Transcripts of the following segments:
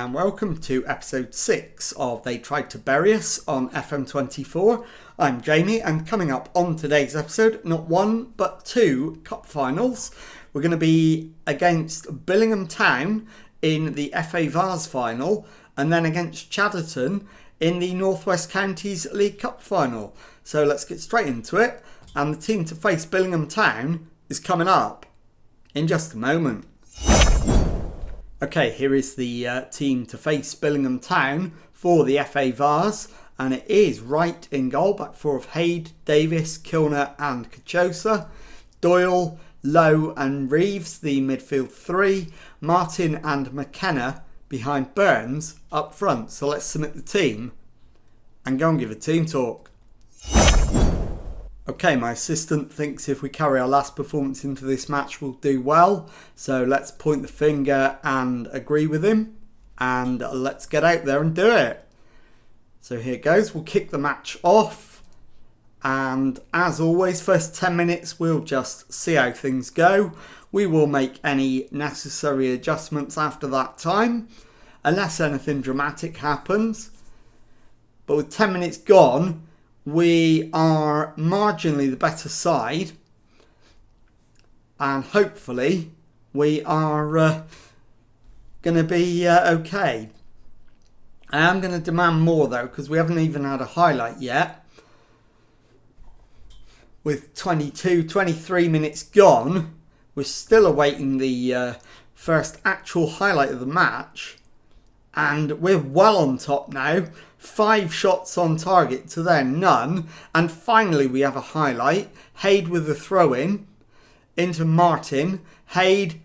and welcome to episode 6 of They Tried to Bury Us on FM24. I'm Jamie, and coming up on today's episode, not one but 2 cup finals. We're going to be against Billingham Town in the FA Vase final, and then against Chadderton in the North West Counties League Cup final. So let's get straight into it, and the team to face Billingham Town is coming up in just a moment. Okay, here is the team to face Billingham Town for the FA Vase, and it is Wright in goal, back four of Hayde, Davis, Kilner and Kachosa, Doyle, Lowe and Reeves, the midfield 3, Martin and McKenna behind Burns up front. So let's submit the team and go and give a team talk. Okay, my assistant thinks if we carry our last performance into this match, we'll do well. So let's point the finger and agree with him. And let's get out there and do it. So here goes. We'll kick the match off. And as always, first 10 minutes, we'll just see how things go. We will make any necessary adjustments after that time, unless anything dramatic happens. But with 10 minutes gone, we are marginally the better side, and hopefully we are going to be okay. I am going to demand more though, because we haven't even had a highlight yet. With 23 minutes gone, we're still awaiting the first actual highlight of the match, and we're well on top now. 5 shots on target to their none. And finally we have a highlight. Hayde with the throw in into Martin. Hayde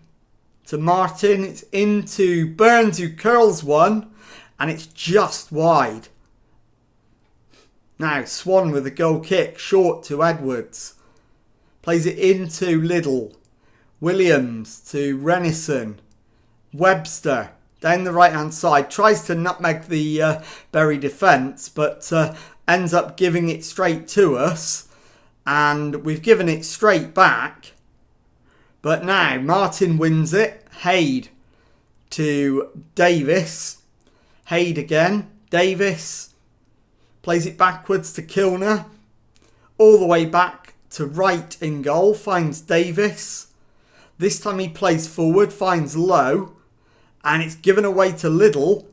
to Martin. It's into Burns, who curls one. And it's just wide. Now Swan with a goal kick. Short to Edwards. Plays it into Liddell. Williams to Renison. Webster down the right hand side, tries to nutmeg the Bury defence, but ends up giving it straight to us, and we've given it straight back. But now Martin wins it. Hayde to Davis. Hayde again. Davis plays it backwards to Kilner, all the way back to Wright in goal, finds Davis. This time he plays forward, finds Lowe. And it's given away to Liddell,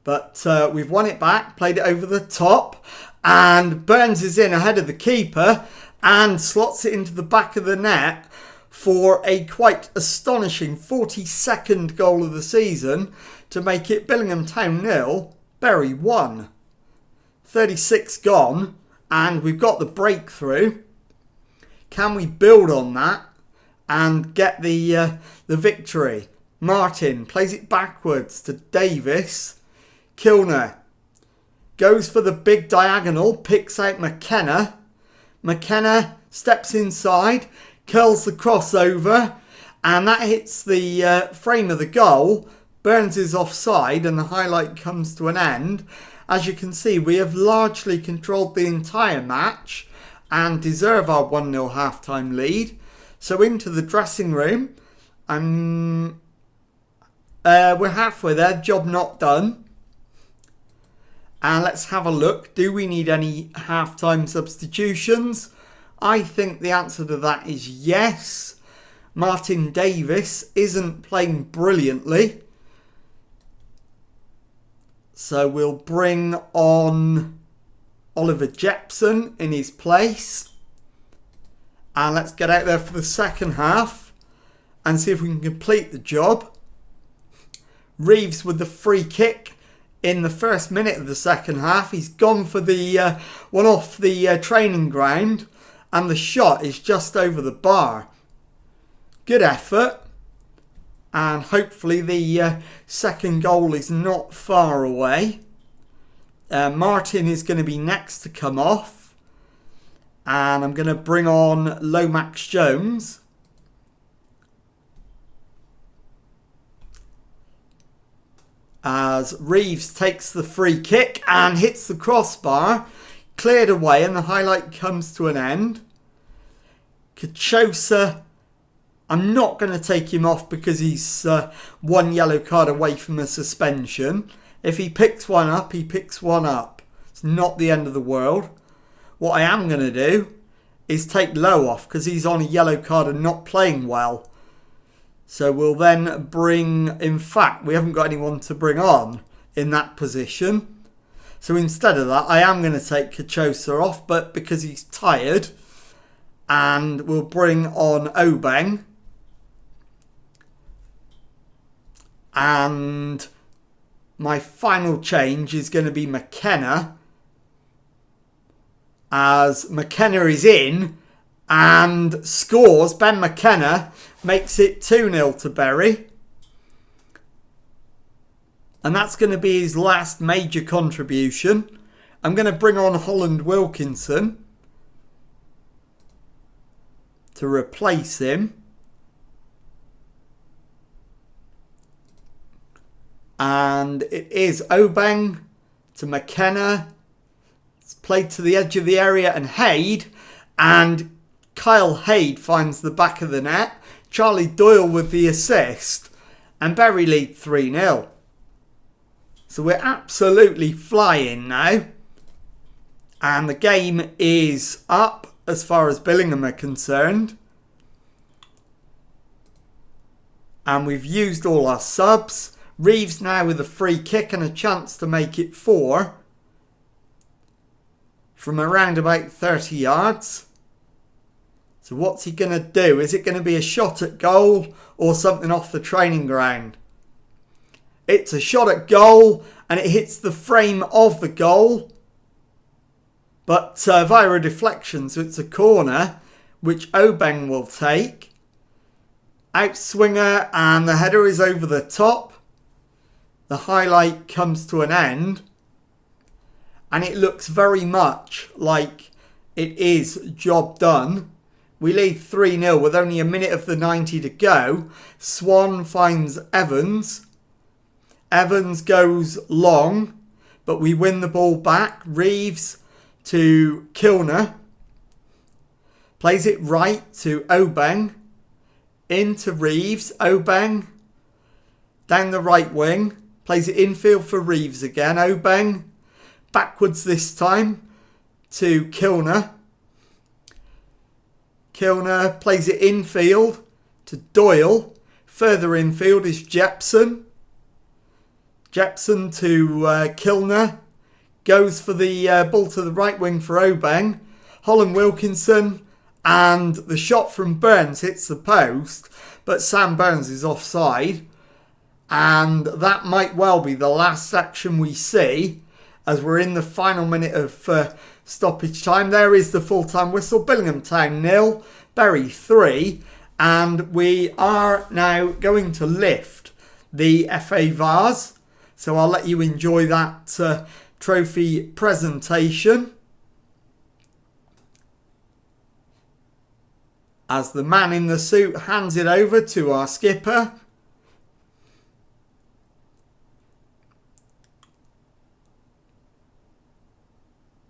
but we've won it back, played it over the top, and Burns is in ahead of the keeper and slots it into the back of the net for a quite astonishing 42nd goal of the season to make it Billingham Town 0, Bury 1. 36 gone, and we've got the breakthrough. Can we build on that and get the victory? Martin plays it backwards to Davis. Kilner goes for the big diagonal, picks out McKenna. McKenna steps inside, curls the crossover, and that hits the frame of the goal. Burns is offside, and the highlight comes to an end. As you can see, we have largely controlled the entire match and deserve our 1-0 half-time lead. So into the dressing room. We're halfway there, job not done. And let's have a look. Do we need any half-time substitutions? I think the answer to that is yes. Martin Davis isn't playing brilliantly. So we'll bring on Oliver Jepson in his place. And let's get out there for the second half and see if we can complete the job. Reeves with the free kick in the first minute of the second half. He's gone for the one off the training ground, and the shot is just over the bar. Good effort, and hopefully the second goal is not far away. Martin is going to be next to come off, and I'm going to bring on Lomax Jones. As Reeves takes the free kick and hits the crossbar, cleared away, and the highlight comes to an end. Kachosa I'm not going to take him off because he's one yellow card away from a suspension. If he picks one up, he picks one up. It's not the end of the world. What I am going to do is take Lowe off because he's on a yellow card and not playing well. So we'll then bring, in fact, we haven't got anyone to bring on in that position. So instead of that, I am going to take Kachosa off, but because he's tired, and we'll bring on Obeng. And my final change is going to be McKenna, as McKenna is in and scores. Ben McKenna makes it 2-0 to Bury. And that's going to be his last major contribution. I'm going to bring on Holland Wilkinson to replace him. And it is Obeng to McKenna. It's played to the edge of the area and Haid. And Kyle Haid finds the back of the net. Charlie Doyle with the assist. And Bury lead 3-0. So we're absolutely flying now. And the game is up as far as Billingham are concerned. And we've used all our subs. Reeves now with a free kick and a chance to make it 4 from around about 30 yards. So what's he going to do? Is it going to be a shot at goal or something off the training ground? It's a shot at goal and it hits the frame of the goal. But via a deflection, so it's a corner which Obeng will take. Outswinger and the header is over the top. The highlight comes to an end. And it looks very much like it is job done. We lead 3-0 with only a minute of the 90 to go. Swan finds Evans. Evans goes long, but we win the ball back. Reeves to Kilner. Plays it right to Obeng. Into Reeves. Obeng. Down the right wing. Plays it infield for Reeves again. Obeng. Backwards this time to Kilner. Kilner plays it infield to Doyle. Further infield is Jepson. Jepson to Kilner. Goes for the ball to the right wing for Obeng. Holland Wilkinson. And the shot from Burns hits the post. But Sam Burns is offside. And that might well be the last action we see as we're in the final minute of stoppage time. There is the full-time whistle. Billingham Town 0, Bury 3. And we are now going to lift the FA vase. So I'll let you enjoy that trophy presentation. As the man in the suit hands it over to our skipper.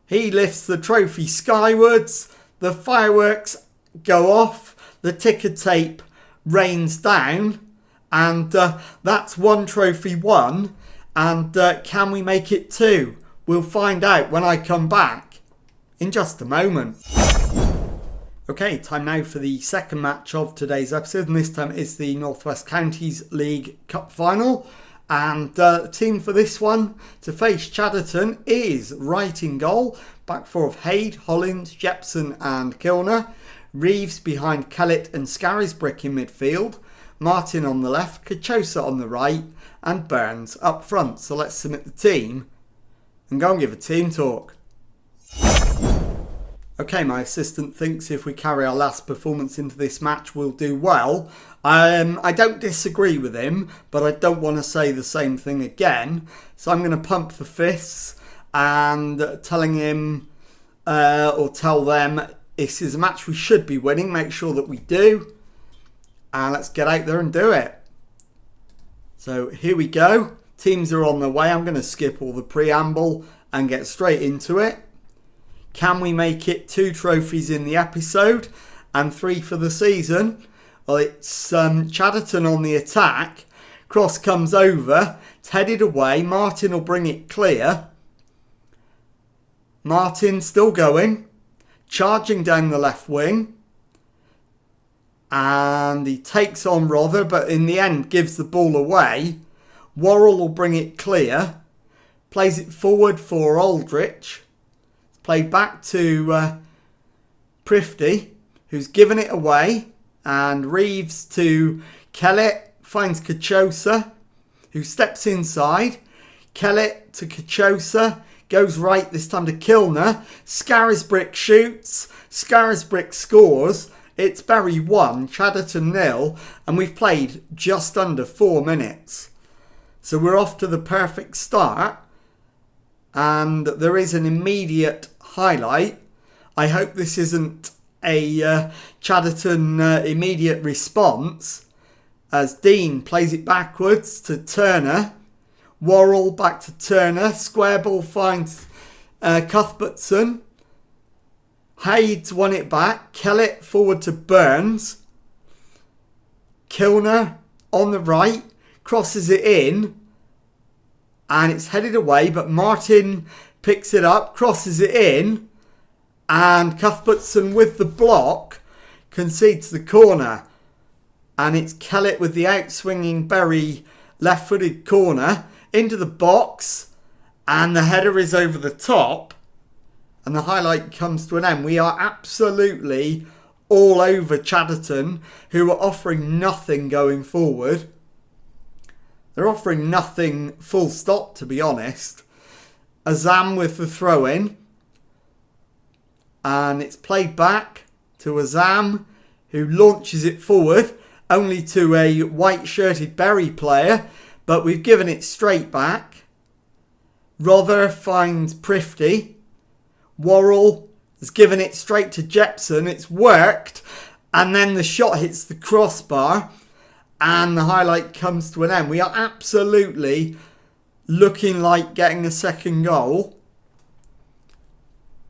He lifts the trophy skywards. The fireworks go off. The ticker tape rains down. And that's one trophy won. And can we make it 2? We'll find out when I come back in just a moment. Okay, time now for the second match of today's episode. And this time it's the North West Counties League Cup Final. And the team for this one to face Chadderton is right in goal. Back four of Haid, Hollins, Jepson and Kilner. Reeves behind Kellett and Scarisbrick in midfield. Martin on the left, Kachosa on the right and Burns up front. So let's submit the team and go and give a team talk. Okay, my assistant thinks if we carry our last performance into this match, we'll do well. I don't disagree with him, but I don't want to say the same thing again. So I'm going to pump the fists and telling him or tell them this is a match we should be winning. Make sure that we do. And let's get out there and do it. So here we go. Teams are on their way. I'm going to skip all the preamble and get straight into it. Can we make it 2 trophies in the episode and 3 for the season? Well, it's Chadderton on the attack. Cross comes over. It's headed away. Martin will bring it clear. Martin still going. Charging down the left wing. And he takes on Rother, but in the end gives the ball away. Worrell will bring it clear. Plays it forward for Aldrich. It's played back to Prifty, who's given it away. And Reeves to Kellett, finds Kachosa, who steps inside. Kellett to Kachosa, goes right this time to Kilner. Scarisbrick shoots, Scarisbrick scores. It's Bury 1, Chadderton 0, and we've played just under 4 minutes. So we're off to the perfect start, and there is an immediate highlight. I hope this isn't a Chadderton immediate response, as Dean plays it backwards to Turner. Worrell back to Turner. Square ball finds Cuthbertson. Haydes won it back. Kellett forward to Burns. Kilner on the right. Crosses it in. And it's headed away, but Martin picks it up. Crosses it in. And Cuthbertson with the block concedes the corner. And it's Kellett with the outswinging Bury left-footed corner into the box. And the header is over the top. And the highlight comes to an end. We are absolutely all over Chadderton, who are offering nothing going forward. They're offering nothing full stop, to be honest. Azam with the throw-in. And it's played back to Azam, who launches it forward, only to a white-shirted Bury player. But we've given it straight back. Rother finds Prifty. Worrell has given it straight to Jepson. It's worked. And then the shot hits the crossbar. And the highlight comes to an end. We are absolutely looking like getting a second goal.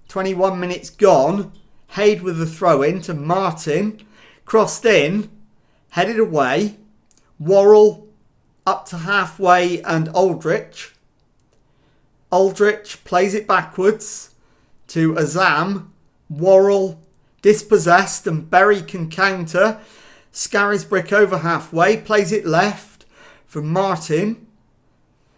21 minutes gone. Hayde with the throw in to Martin. Crossed in. Headed away. Worrell up to halfway and Aldrich. Aldrich plays it backwards to Azam. Worrell dispossessed and Bury can counter. Scarisbrick over halfway. Plays it left for Martin.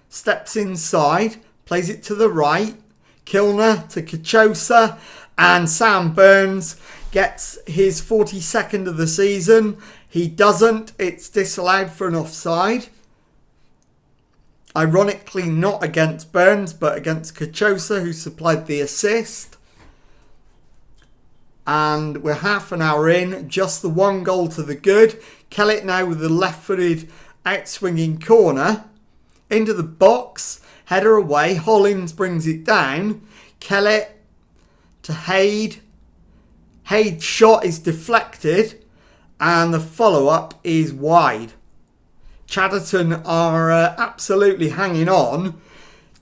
Steps inside. Plays it to the right. Kilner to Kachosa. And Sam Burns gets his 42nd of the season. He doesn't. It's disallowed for an offside. Ironically not against Burns, but against Kachosa, who supplied the assist. And we're half an hour in. Just the one goal to the good. Kellett now with the left-footed outswinging corner. Into the box. Header away. Hollins brings it down. Kellett to Hayde. Hayde's shot is deflected. And the follow-up is wide. Chadderton are absolutely hanging on.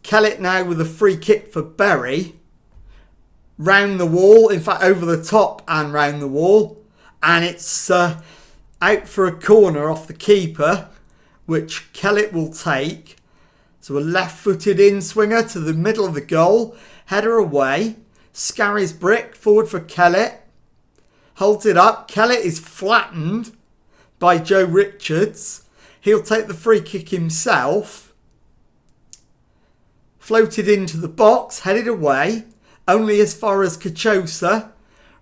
Kellett now with a free kick for Bury. Round the wall. In fact, over the top and round the wall. And it's out for a corner off the keeper, which Kellett will take. So a left-footed in-swinger to the middle of the goal. Header away. Scarisbrick forward for Kellett. Holds it up. Kellett is flattened by Joe Richards. He'll take the free kick himself. Floated into the box. Headed away. Only as far as Kachosa.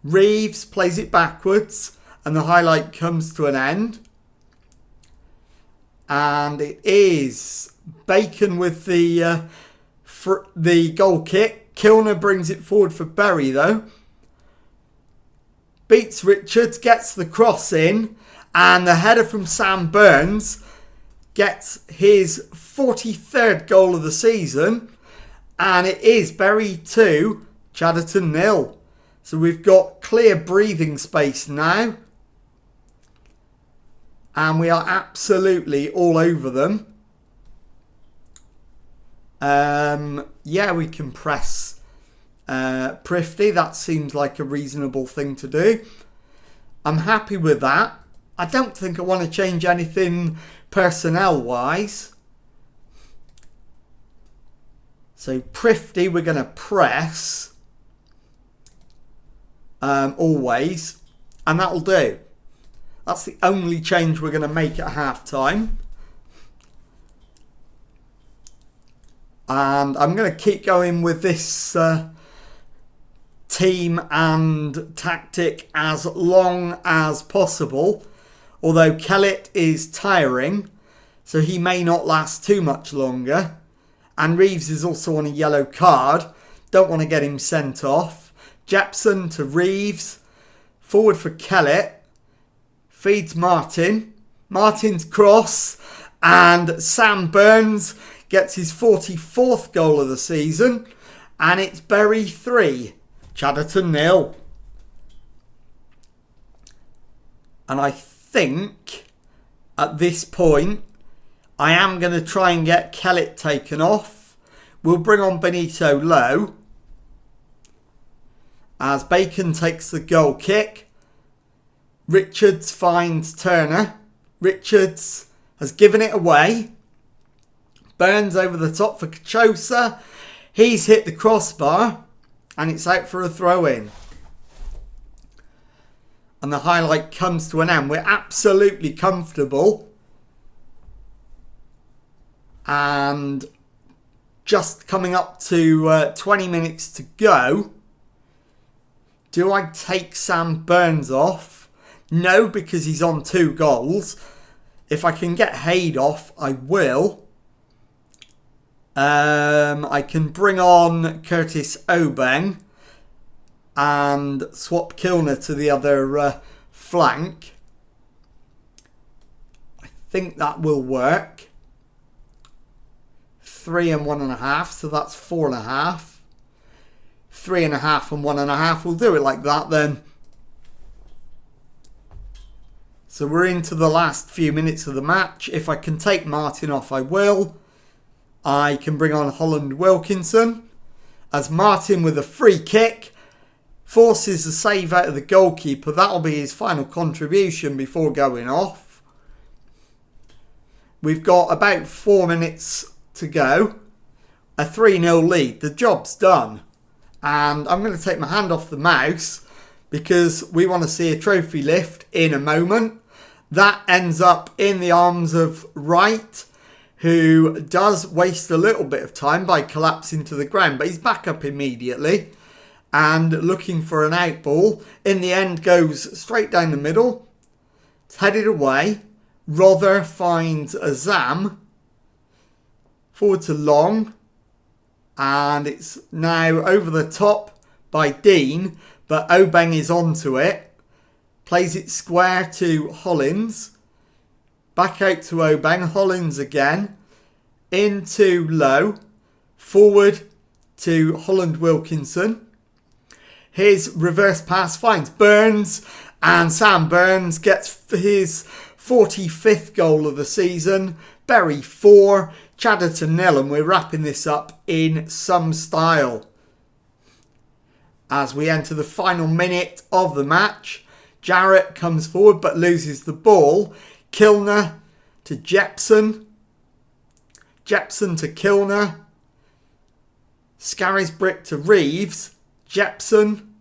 Reeves plays it backwards. And the highlight comes to an end. And it is Bacon with the goal kick. Kilner brings it forward for Bury though. Beats Richards. Gets the cross in. And the header from Sam Burns gets his 43rd goal of the season. And it is Bury 2, Chadderton 0. So we've got clear breathing space now. And we are absolutely all over them. Yeah, we can press Prifty. That seems like a reasonable thing to do. I'm happy with that. I don't think I want to change anything personnel-wise. So Prifty, we're going to press always, and that'll do. That's the only change we're going to make at half-time. And I'm going to keep going with this team and tactic as long as possible. Although Kellett is tiring, so he may not last too much longer. And Reeves is also on a yellow card. Don't want to get him sent off. Jepson to Reeves. Forward for Kellett. Feeds Martin. Martin's cross. And Sam Burns gets his 44th goal of the season. And it's Bury 3. Chadderton 0. And I think at this point I am going to try and get Kellett taken off. We'll bring on Benito low as Bacon takes the goal kick. Richards finds Turner. Richards has given it away. Burns over the top for Cachosa. He's hit the crossbar and it's out for a throw-in. And the highlight comes to an end. We're absolutely comfortable. And just coming up to 20 minutes to go. Do I take Sam Burns off? No, because he's on 2 goals. If I can get Haid off, I will. I can bring on Curtis Obeng and swap Kilner to the other flank. I think that will work. 3 and 1.5, so that's 4.5. 3.5 and 1.5. We'll do it like that then. So we're into the last few minutes of the match. If I can take Martin off, I will. I can bring on Holland Wilkinson as Martin with a free kick forces a save out of the goalkeeper. That'll be his final contribution before going off. We've got about 4 minutes to go. A 3-0 lead. The job's done. And I'm going to take my hand off the mouse because we want to see a trophy lift in a moment. That ends up in the arms of Wright, who does waste a little bit of time by collapsing to the ground, but he's back up immediately and looking for an out ball. In the end, goes straight down the middle. It's headed away. Rother finds Azam. Forward to Long. And it's now over the top by Dean, but Obeng is onto it. Plays it square to Hollins. Back out to Obeng. Hollins again. Into Lowe. Forward to Holland Wilkinson. His reverse pass finds Burns. And Sam Burns gets his 45th goal of the season. Bury 4. Chadderton 0. And we're wrapping this up in some style. As we enter the final minute of the match. Jarrett comes forward but loses the ball. Kilner to Jepson. Jepson to Kilner. Scarisbrick to Reeves. Jepson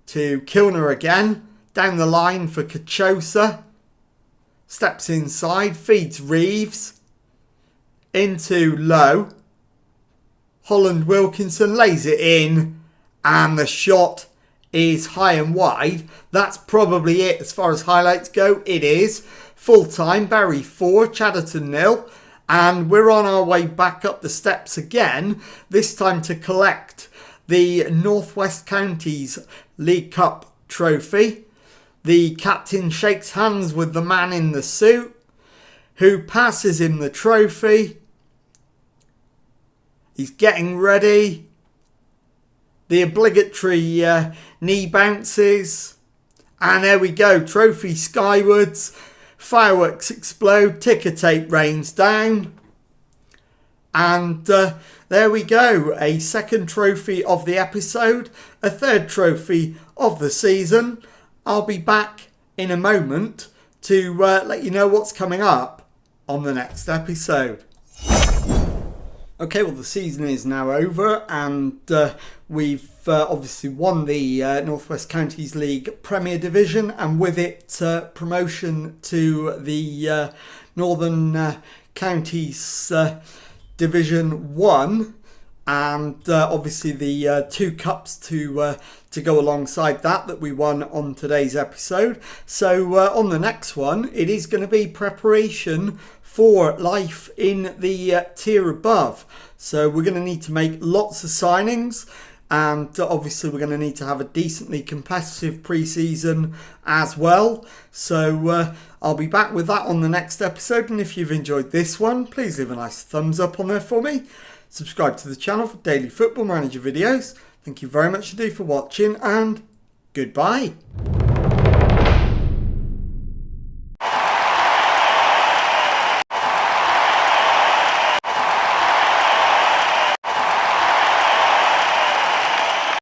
to Kilner again. Down the line for Cachosa. Steps inside. Feeds Reeves. Into Lowe. Holland Wilkinson lays it in. And the shot is high and wide. That's probably it as far as highlights go. It is. Full time. Bury 4. Chadderton 0. And we're on our way back up the steps again. This time to collect the North West Counties League Cup trophy. The captain shakes hands with the man in the suit, who passes him the trophy. He's getting ready. The obligatory knee bounces. And there we go. Trophy skywards. Fireworks explode. Ticker tape rains down. And there we go. A second trophy of the episode. A third trophy of the season. I'll be back in a moment to let you know what's coming up on the next episode. Okay, well, the season is now over, and we've obviously won the North West Counties League Premier Division, and with it promotion to the Northern Counties Division 1, and obviously the 2 cups to go alongside that we won on today's episode. So on the next one, it is going to be preparation for life in the tier above. So we're going to need to make lots of signings, and obviously we're going to need to have a decently competitive pre-season as well. So I'll be back with that on the next episode, and if you've enjoyed this one, please leave a nice thumbs up on there for me. Subscribe to the channel for daily Football Manager videos. Thank you very much indeed for watching, and goodbye.